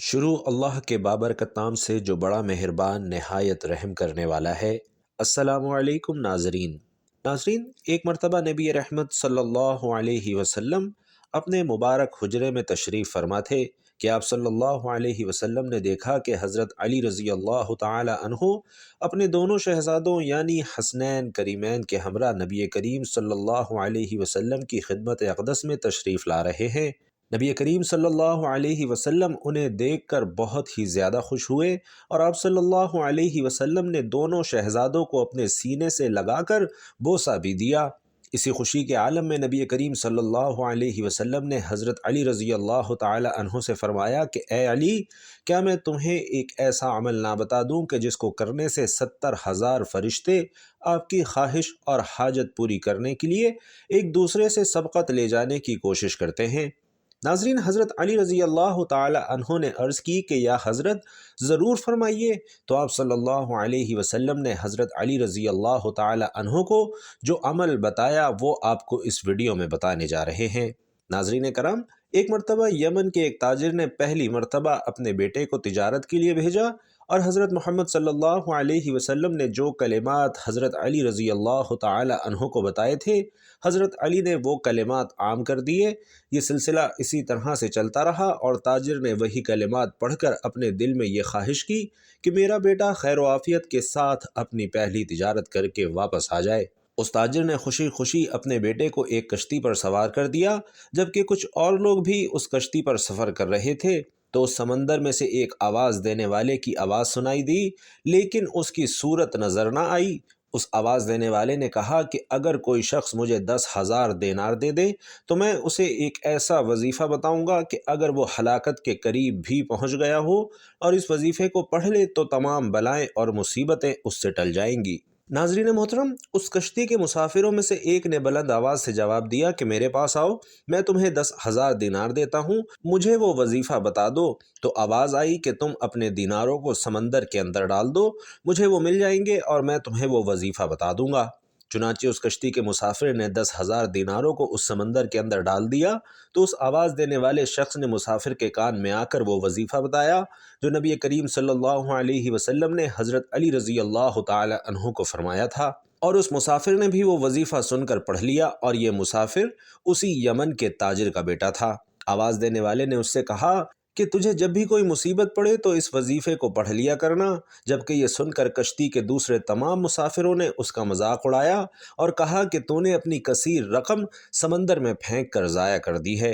شروع اللہ کے بابرکت نام سے جو بڑا مہربان نہایت رحم کرنے والا ہے۔ السلام علیکم ناظرین، ایک مرتبہ نبی رحمت صلی اللہ علیہ وسلم اپنے مبارک حجرے میں تشریف فرما تھے کہ آپ صلی اللہ علیہ وسلم نے دیکھا کہ حضرت علی رضی اللہ تعالی عنہ اپنے دونوں شہزادوں یعنی حسنین کریمین کے ہمراہ نبی کریم صلی اللہ علیہ وسلم کی خدمت اقدس میں تشریف لا رہے ہیں۔ نبی کریم صلی اللہ علیہ وسلم انہیں دیکھ کر بہت ہی زیادہ خوش ہوئے اور آپ صلی اللہ علیہ وسلم نے دونوں شہزادوں کو اپنے سینے سے لگا کر بوسہ بھی دیا۔ اسی خوشی کے عالم میں نبی کریم صلی اللہ علیہ وسلم نے حضرت علی رضی اللہ تعالی عنہ سے فرمایا کہ اے علی، کیا میں تمہیں ایک ایسا عمل نہ بتا دوں کہ جس کو کرنے سے 70,000 فرشتے آپ کی خواہش اور حاجت پوری کرنے کے لیے ایک دوسرے سے سبقت لے جانے کی کوشش کرتے ہیں۔ ناظرین، حضرت علی رضی اللہ تعالی عنہ نے عرض کی کہ یا حضرت ضرور فرمائیے، تو آپ صلی اللہ علیہ وسلم نے حضرت علی رضی اللہ تعالی عنہ کو جو عمل بتایا وہ آپ کو اس ویڈیو میں بتانے جا رہے ہیں۔ ناظرین کرام، ایک مرتبہ یمن کے ایک تاجر نے پہلی مرتبہ اپنے بیٹے کو تجارت کے لیے بھیجا اور حضرت محمد صلی اللہ علیہ وسلم نے جو کلمات حضرت علی رضی اللہ تعالی عنہ کو بتائے تھے، حضرت علی نے وہ کلمات عام کر دیے۔ یہ سلسلہ اسی طرح سے چلتا رہا اور تاجر نے وہی کلمات پڑھ کر اپنے دل میں یہ خواہش کی کہ میرا بیٹا خیر و عافیت کے ساتھ اپنی پہلی تجارت کر کے واپس آ جائے۔ اس تاجر نے خوشی خوشی اپنے بیٹے کو ایک کشتی پر سوار کر دیا، جبکہ کچھ اور لوگ بھی اس کشتی پر سفر کر رہے تھے تو اس سمندر میں سے ایک آواز دینے والے کی آواز سنائی دی، لیکن اس کی صورت نظر نہ آئی۔ اس آواز دینے والے نے کہا کہ اگر کوئی شخص مجھے 10,000 دینار دے دے تو میں اسے ایک ایسا وظیفہ بتاؤں گا کہ اگر وہ ہلاکت کے قریب بھی پہنچ گیا ہو اور اس وظیفے کو پڑھ لے تو تمام بلائیں اور مصیبتیں اس سے ٹل جائیں گی۔ ناظرین محترم، اس کشتی کے مسافروں میں سے ایک نے بلند آواز سے جواب دیا کہ میرے پاس آؤ، میں تمہیں 10,000 دینار دیتا ہوں، مجھے وہ وظیفہ بتا دو۔ تو آواز آئی کہ تم اپنے دیناروں کو سمندر کے اندر ڈال دو، مجھے وہ مل جائیں گے اور میں تمہیں وہ وظیفہ بتا دوں گا۔ چنانچہ اس کشتی کے مسافر نے 10,000 دیناروں کو اس سمندر کے اندر ڈال دیا تو اس آواز دینے والے شخص نے مسافر کے کان میں آ کر وہ وظیفہ بتایا جو نبی کریم صلی اللہ علیہ وسلم نے حضرت علی رضی اللہ تعالی عنہ کو فرمایا تھا، اور اس مسافر نے بھی وہ وظیفہ سن کر پڑھ لیا، اور یہ مسافر اسی یمن کے تاجر کا بیٹا تھا۔ آواز دینے والے نے اس سے کہا کہ تجھے جب بھی کوئی مصیبت پڑے تو اس وظیفے کو پڑھ لیا کرنا، جبکہ یہ سن کر کشتی کے دوسرے تمام مسافروں نے اس کا مذاق اڑایا اور کہا کہ تو نے اپنی کثیر رقم سمندر میں پھینک کر ضائع کر دی ہے۔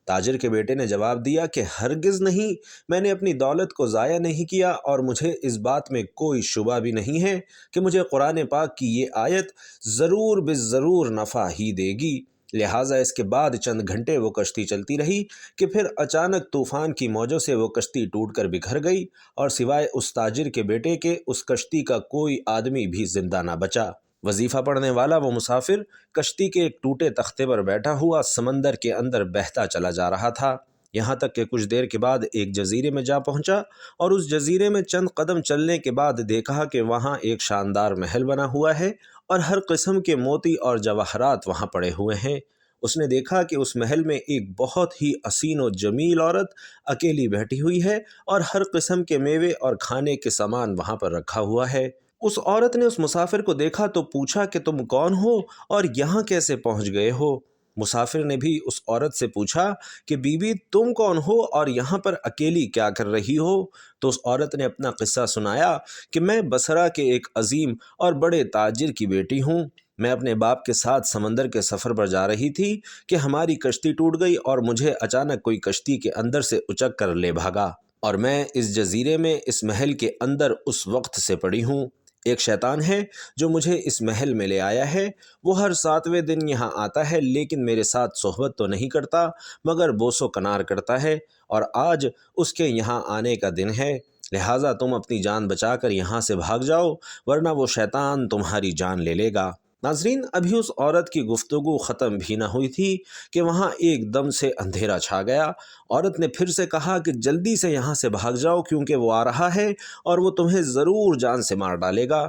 تاجر کے بیٹے نے جواب دیا کہ ہرگز نہیں، میں نے اپنی دولت کو ضائع نہیں کیا اور مجھے اس بات میں کوئی شبہ بھی نہیں ہے کہ مجھے قرآن پاک کی یہ آیت ضرور بالضرور نفع ہی دے گی۔ لہٰذا اس کے بعد چند گھنٹے وہ کشتی چلتی رہی کہ پھر اچانک طوفان کی موجوں سے وہ کشتی ٹوٹ کر بکھر گئی اور سوائے اس تاجر کے بیٹے کے اس کشتی کا کوئی آدمی بھی زندہ نہ بچا۔ وظیفہ پڑھنے والا وہ مسافر کشتی کے ایک ٹوٹے تختے پر بیٹھا ہوا سمندر کے اندر بہتا چلا جا رہا تھا، یہاں تک کہ کچھ دیر کے بعد ایک جزیرے میں جا پہنچا اور اس جزیرے میں چند قدم چلنے کے بعد دیکھا کہ وہاں ایک شاندار محل بنا ہوا ہے اور ہر قسم کے موتی اور جواہرات وہاں پڑے ہوئے ہیں۔ اس نے دیکھا کہ اس محل میں ایک بہت ہی حسین و جمیل عورت اکیلی بیٹھی ہوئی ہے اور ہر قسم کے میوے اور کھانے کے سامان وہاں پر رکھا ہوا ہے۔ اس عورت نے اس مسافر کو دیکھا تو پوچھا کہ تم کون ہو اور یہاں کیسے پہنچ گئے ہو؟ مسافر نے بھی اس عورت سے پوچھا کہ بی بی تم کون ہو اور یہاں پر اکیلی کیا کر رہی ہو؟ تو اس عورت نے اپنا قصہ سنایا کہ میں بصرہ کے ایک عظیم اور بڑے تاجر کی بیٹی ہوں، میں اپنے باپ کے ساتھ سمندر کے سفر پر جا رہی تھی کہ ہماری کشتی ٹوٹ گئی اور مجھے اچانک کوئی کشتی کے اندر سے اچک کر لے بھاگا، اور میں اس جزیرے میں اس محل کے اندر اس وقت سے پڑی ہوں۔ ایک شیطان ہے جو مجھے اس محل میں لے آیا ہے، وہ ہر 7ویں دن یہاں آتا ہے لیکن میرے ساتھ صحبت تو نہیں کرتا مگر بوس و کنار کرتا ہے، اور آج اس کے یہاں آنے کا دن ہے، لہٰذا تم اپنی جان بچا کر یہاں سے بھاگ جاؤ ورنہ وہ شیطان تمہاری جان لے لے گا۔ ناظرین، ابھی اس عورت کی گفتگو ختم بھی نہ ہوئی تھی کہ وہاں ایک دم سے اندھیرا چھا گیا۔ عورت نے پھر سے کہا کہ جلدی سے یہاں سے بھاگ جاؤ کیونکہ وہ آ رہا ہے اور وہ تمہیں ضرور جان سے مار ڈالے گا۔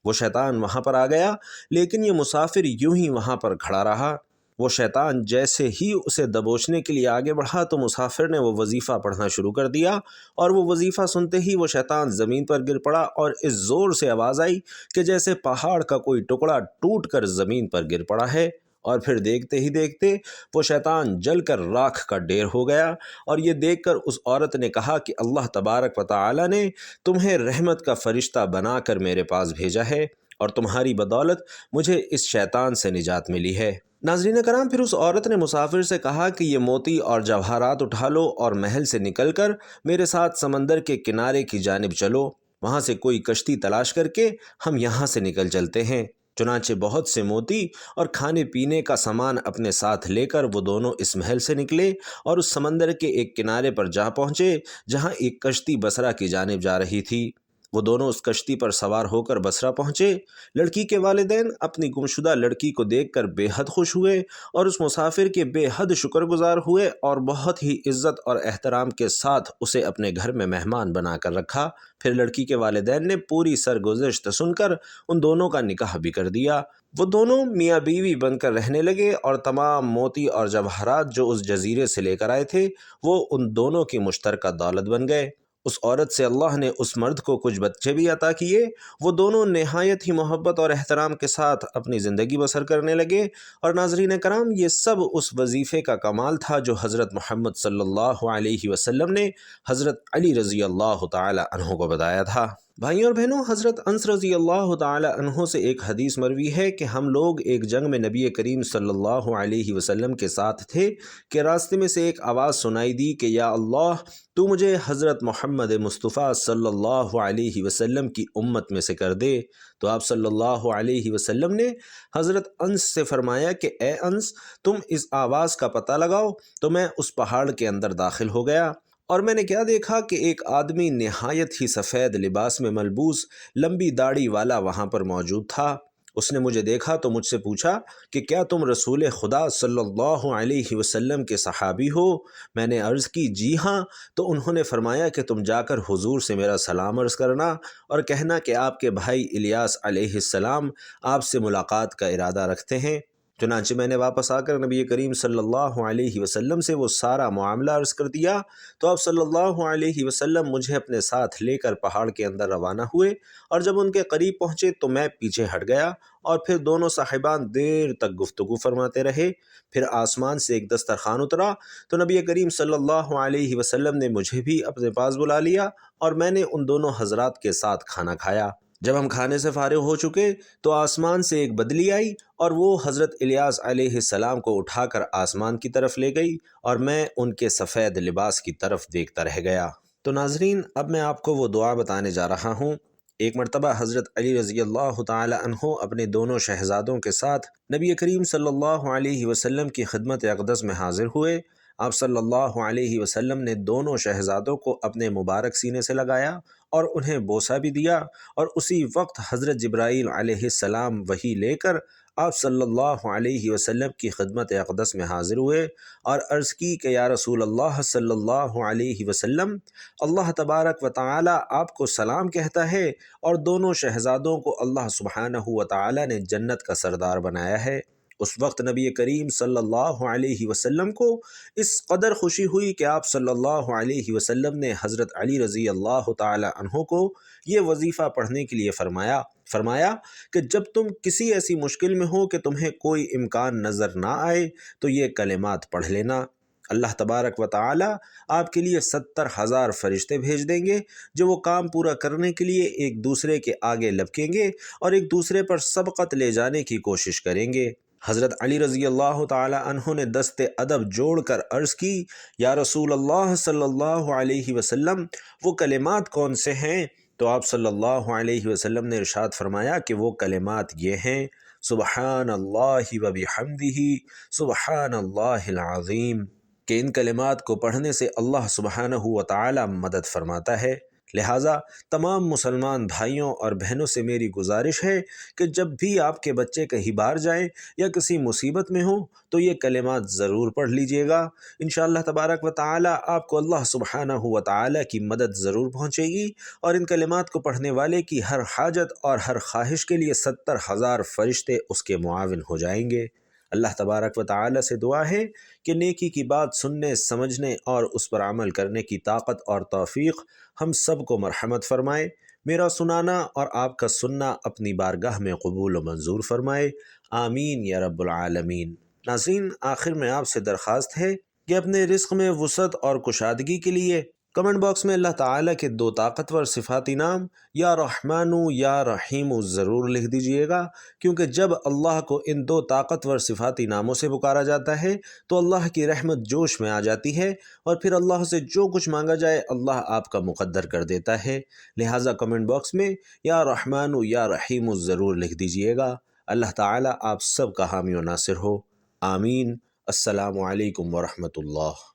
وہ شیطان وہاں پر آ گیا لیکن یہ مسافر یوں ہی وہاں پر کھڑا رہا۔ وہ شیطان جیسے ہی اسے دبوچنے کے لیے آگے بڑھا تو مسافر نے وہ وظیفہ پڑھنا شروع کر دیا، اور وہ وظیفہ سنتے ہی وہ شیطان زمین پر گر پڑا اور اس زور سے آواز آئی کہ جیسے پہاڑ کا کوئی ٹکڑا ٹوٹ کر زمین پر گر پڑا ہے، اور پھر دیکھتے ہی دیکھتے وہ شیطان جل کر راکھ کا ڈھیر ہو گیا۔ اور یہ دیکھ کر اس عورت نے کہا کہ اللہ تبارک و تعالی نے تمہیں رحمت کا فرشتہ بنا کر میرے پاس بھیجا ہے، اور تمہاری بدولت مجھے اس شیطان سے نجات ملی ہے۔ ناظرین کرام، پھر اس عورت نے مسافر سے کہا کہ یہ موتی اور جواہرات اٹھا لو اور محل سے نکل کر میرے ساتھ سمندر کے کنارے کی جانب چلو، وہاں سے کوئی کشتی تلاش کر کے ہم یہاں سے نکل چلتے ہیں۔ چنانچہ بہت سے موتی اور کھانے پینے کا سامان اپنے ساتھ لے کر وہ دونوں اس محل سے نکلے اور اس سمندر کے ایک کنارے پر جا پہنچے جہاں ایک کشتی بصرہ کی جانب جا رہی تھی۔ وہ دونوں اس کشتی پر سوار ہو کر بصرہ پہنچے۔ لڑکی کے والدین اپنی گمشدہ لڑکی کو دیکھ کر بے حد خوش ہوئے اور اس مسافر کے بے حد شکر گزار ہوئے اور بہت ہی عزت اور احترام کے ساتھ اسے اپنے گھر میں مہمان بنا کر رکھا۔ پھر لڑکی کے والدین نے پوری سرگزشت سن کر ان دونوں کا نکاح بھی کر دیا۔ وہ دونوں میاں بیوی بن کر رہنے لگے اور تمام موتی اور جواہرات جو اس جزیرے سے لے کر آئے تھے وہ ان دونوں کی مشترکہ دولت بن گئے۔ اس عورت سے اللہ نے اس مرد کو کچھ بچے بھی عطا کیے۔ وہ دونوں نہایت ہی محبت اور احترام کے ساتھ اپنی زندگی بسر کرنے لگے۔ اور ناظرین کرام، یہ سب اس وظیفے کا کمال تھا جو حضرت محمد صلی اللہ علیہ وسلم نے حضرت علی رضی اللہ تعالی عنہ کو بتایا تھا۔ بھائیوں اور بہنوں، حضرت انس رضی اللہ تعالی عنہ سے ایک حدیث مروی ہے کہ ہم لوگ ایک جنگ میں نبی کریم صلی اللہ علیہ وسلم کے ساتھ تھے کہ راستے میں سے ایک آواز سنائی دی کہ یا اللہ، تو مجھے حضرت محمد مصطفیٰ صلی اللہ علیہ وسلم کی امت میں سے کر دے۔ تو آپ صلی اللہ علیہ وسلم نے حضرت انس سے فرمایا کہ اے انس، تم اس آواز کا پتہ لگاؤ۔ تو میں اس پہاڑ کے اندر داخل ہو گیا اور میں نے کیا دیکھا کہ ایک آدمی نہایت ہی سفید لباس میں ملبوس لمبی داڑھی والا وہاں پر موجود تھا۔ اس نے مجھے دیکھا تو مجھ سے پوچھا کہ کیا تم رسول خدا صلی اللہ علیہ وسلم کے صحابی ہو؟ میں نے عرض کی جی ہاں۔ تو انہوں نے فرمایا کہ تم جا کر حضور سے میرا سلام عرض کرنا اور کہنا کہ آپ کے بھائی الیاس علیہ السلام آپ سے ملاقات کا ارادہ رکھتے ہیں۔ چنانچہ میں نے واپس آ کر نبی کریم صلی اللہ علیہ وسلم سے وہ سارا معاملہ عرض کر دیا تو آپ صلی اللہ علیہ وسلم مجھے اپنے ساتھ لے کر پہاڑ کے اندر روانہ ہوئے، اور جب ان کے قریب پہنچے تو میں پیچھے ہٹ گیا اور پھر دونوں صاحبان دیر تک گفتگو فرماتے رہے۔ پھر آسمان سے ایک دسترخوان اترا تو نبی کریم صلی اللہ علیہ وسلم نے مجھے بھی اپنے پاس بلا لیا اور میں نے ان دونوں حضرات کے ساتھ کھانا کھایا۔ جب ہم کھانے سے فارغ ہو چکے تو آسمان سے ایک بدلی آئی اور وہ حضرت الیاس علیہ السلام کو اٹھا کر آسمان کی طرف لے گئی اور میں ان کے سفید لباس کی طرف دیکھتا رہ گیا۔ تو ناظرین، اب میں آپ کو وہ دعا بتانے جا رہا ہوں۔ ایک مرتبہ حضرت علی رضی اللہ تعالی عنہ اپنے دونوں شہزادوں کے ساتھ نبی کریم صلی اللہ علیہ وسلم کی خدمت اقدس میں حاضر ہوئے۔ آپ صلی اللہ علیہ وسلم نے دونوں شہزادوں کو اپنے مبارک سینے سے لگایا اور انہیں بوسہ بھی دیا، اور اسی وقت حضرت جبرائیل علیہ السلام وحی لے کر آپ صلی اللہ علیہ وسلم کی خدمت اقدس میں حاضر ہوئے اور عرض کی کہ یا رسول اللہ صلی اللہ علیہ وسلم، اللہ تبارک و تعالی آپ کو سلام کہتا ہے اور دونوں شہزادوں کو اللہ سبحانہ و تعالی نے جنت کا سردار بنایا ہے۔ اس وقت نبی کریم صلی اللہ علیہ وسلم کو اس قدر خوشی ہوئی کہ آپ صلی اللہ علیہ وسلم نے حضرت علی رضی اللہ تعالی عنہ کو یہ وظیفہ پڑھنے کے لیے فرمایا کہ جب تم کسی ایسی مشکل میں ہو کہ تمہیں کوئی امکان نظر نہ آئے تو یہ کلمات پڑھ لینا۔ اللہ تبارک و تعالی آپ کے لیے 70,000 فرشتے بھیج دیں گے جو وہ کام پورا کرنے کے لیے ایک دوسرے کے آگے لپکیں گے اور ایک دوسرے پر سبقت لے جانے کی کوشش کریں گے۔ حضرت علی رضی اللہ تعالی عنہ نے دست ادب جوڑ کر عرض کی یا رسول اللہ صلی اللہ علیہ وسلم، وہ کلمات کون سے ہیں؟ تو آپ صلی اللہ علیہ وسلم نے ارشاد فرمایا کہ وہ کلمات یہ ہیں، سبحان اللہ و بحمدہ سبحان اللہ العظیم، کہ ان کلمات کو پڑھنے سے اللہ سبحانہ و تعالی مدد فرماتا ہے۔ لہٰذا تمام مسلمان بھائیوں اور بہنوں سے میری گزارش ہے کہ جب بھی آپ کے بچے کہیں باہر جائیں یا کسی مصیبت میں ہوں تو یہ کلمات ضرور پڑھ لیجئے گا۔ انشاءاللہ تبارک و تعالی آپ کو اللہ سبحانہ و تعالی کی مدد ضرور پہنچے گی، اور ان کلمات کو پڑھنے والے کی ہر حاجت اور ہر خواہش کے لیے 70,000 فرشتے اس کے معاون ہو جائیں گے۔ اللہ تبارک و تعالی سے دعا ہے کہ نیکی کی بات سننے، سمجھنے اور اس پر عمل کرنے کی طاقت اور توفیق ہم سب کو مرحمت فرمائے۔ میرا سنانا اور آپ کا سننا اپنی بارگاہ میں قبول و منظور فرمائے، آمین یا رب العالمین۔ ناظرین، آخر میں آپ سے درخواست ہے کہ اپنے رزق میں وسعت اور کشادگی کے لیے کمنٹ باکس میں اللہ تعالیٰ کے 2 طاقتور صفاتی نام یا رحمانو یا رحیمو ضرور لکھ دیجئے گا، کیونکہ جب اللہ کو ان 2 طاقتور صفاتی ناموں سے پکارا جاتا ہے تو اللہ کی رحمت جوش میں آ جاتی ہے، اور پھر اللہ سے جو کچھ مانگا جائے اللہ آپ کا مقدر کر دیتا ہے۔ لہٰذا کمنٹ باکس میں یا رحمانو یا رحیمو ضرور لکھ دیجئے گا۔ اللہ تعالیٰ آپ سب کا حامی و ناصر ہو، آمین۔ السلام علیکم ورحمۃ اللہ۔